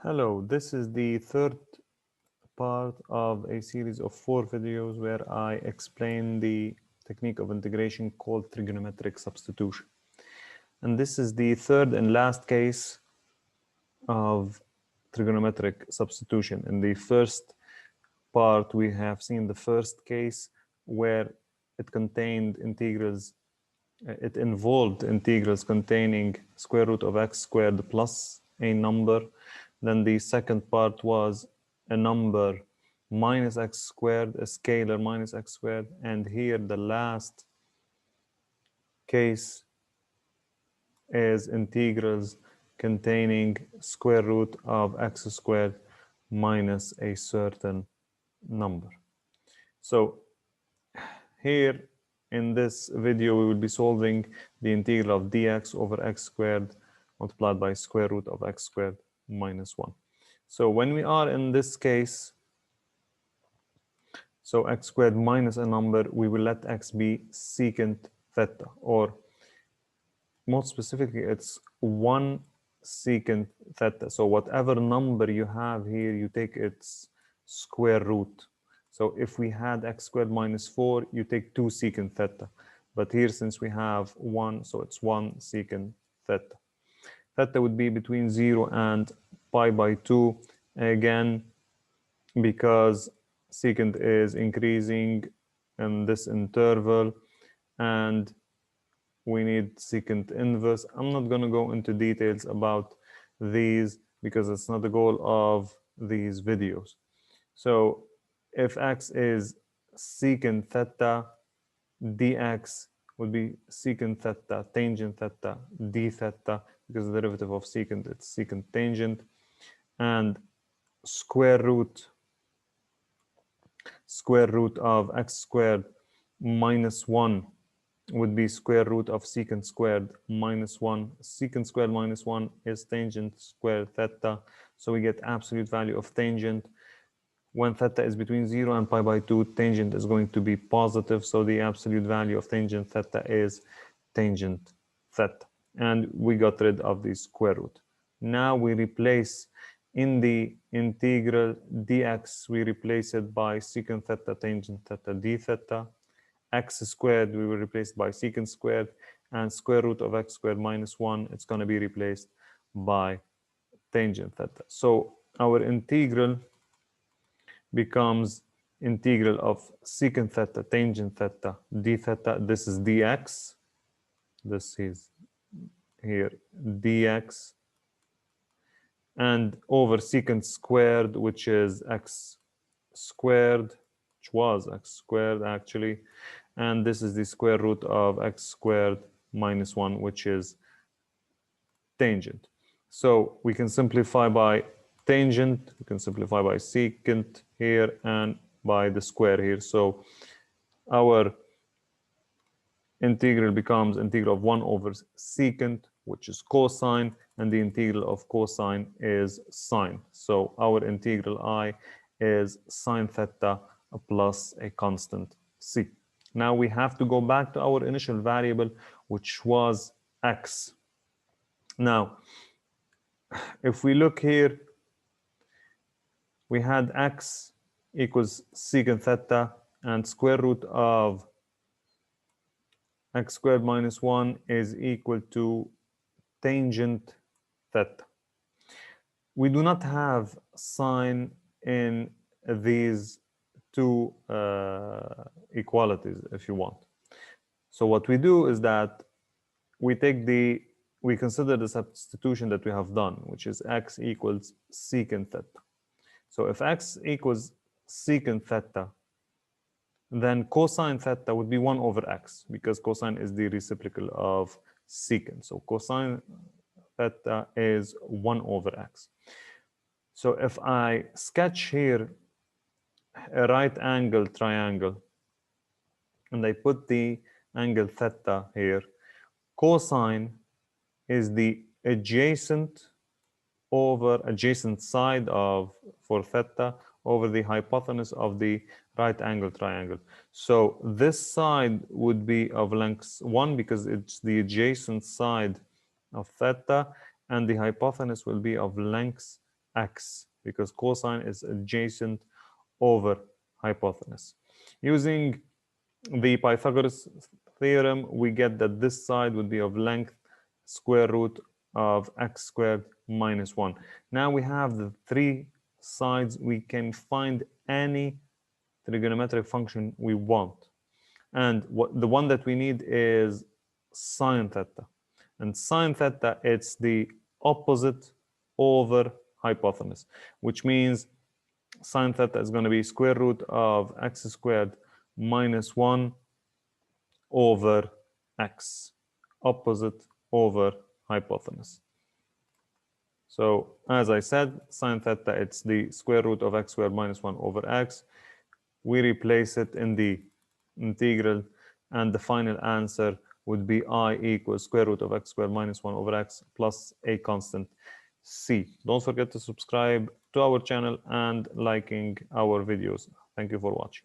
Hello, this is the third part of a series of 4 videos where I explain the technique of integration called trigonometric substitution. And this is the third and last case of trigonometric substitution. In the first part, we have seen the first case where it contained integrals, it involved integrals containing square root of x squared plus a number. Then the second part was a number minus x squared, a scalar minus x squared. And here the last case is integrals containing square root of x squared minus a certain number. So here in this video, we will be solving the integral of dx over x squared multiplied by square root of x squared minus 1. So when we are in this case, so x squared minus a number, we will let x be secant theta, or more specifically, it's 1 secant theta. So whatever number you have here, you take its square root. So if we had x squared minus 4, you take 2 secant theta. But here, since we have 1, so it's 1 secant theta. Theta would be between 0 and pi by 2. Again, because secant is increasing in this interval, and we need secant inverse. I'm not going to go into details about these because it's not the goal of these videos. So if x is secant theta, dx would be secant theta tangent theta d theta, because the derivative of secant, it's secant tangent. And square root of x squared minus 1 would be square root of secant squared minus 1. Secant squared minus 1 is tangent squared theta. So we get absolute value of tangent. When theta is between 0 and pi by 2, tangent is going to be positive. So the absolute value of tangent theta is tangent theta. And we got rid of the square root. Now we replace in the integral dx, we replace it by secant theta tangent theta d theta. X squared, we will replace by secant squared, and square root of x squared minus 1, it's going to be replaced by tangent theta. So our integral becomes integral of secant theta tangent theta d theta. This is dx. This is here dx. And over secant squared, which is x squared, which was x squared actually. And this is the square root of x squared minus 1, which is tangent. So we can simplify by tangent, we can simplify by secant here, and by the square here. So our integral becomes integral of 1 over secant, which is cosine, and the integral of cosine is sine. So our integral I is sine theta plus a constant c. Now we have to go back to our initial variable, which was x. Now, if we look here, we had x equals secant theta, and square root of x squared minus 1 is equal to tangent theta. We do not have sine in these two equalities, if you want. So what we do is that we consider the substitution that we have done, which is x equals secant theta. So if x equals secant theta, then cosine theta would be 1 over x, because cosine is the reciprocal of secant. So cosine theta is 1 over x. So if I sketch here a right angle triangle, and I put the angle theta here, cosine is the adjacent side for theta over the hypotenuse of the right angle triangle. So this side would be of length 1 because it's the adjacent side of theta, and the hypotenuse will be of length x, because cosine is adjacent over hypotenuse. Using the Pythagoras theorem, we get that this side would be of length square root of x squared minus 1. Now we have the three sides. We can find any trigonometric function we want. And the one that we need is sine theta. And sine theta, it's the opposite over hypotenuse, which means sine theta is going to be square root of x squared minus 1 over x, opposite over hypotenuse. So as I said, sine theta, it's the square root of x squared minus 1 over x. We replace it in the integral, and the final answer would be I equals square root of x squared minus 1 over x plus a constant c. Don't forget to subscribe to our channel and liking our videos. Thank you for watching.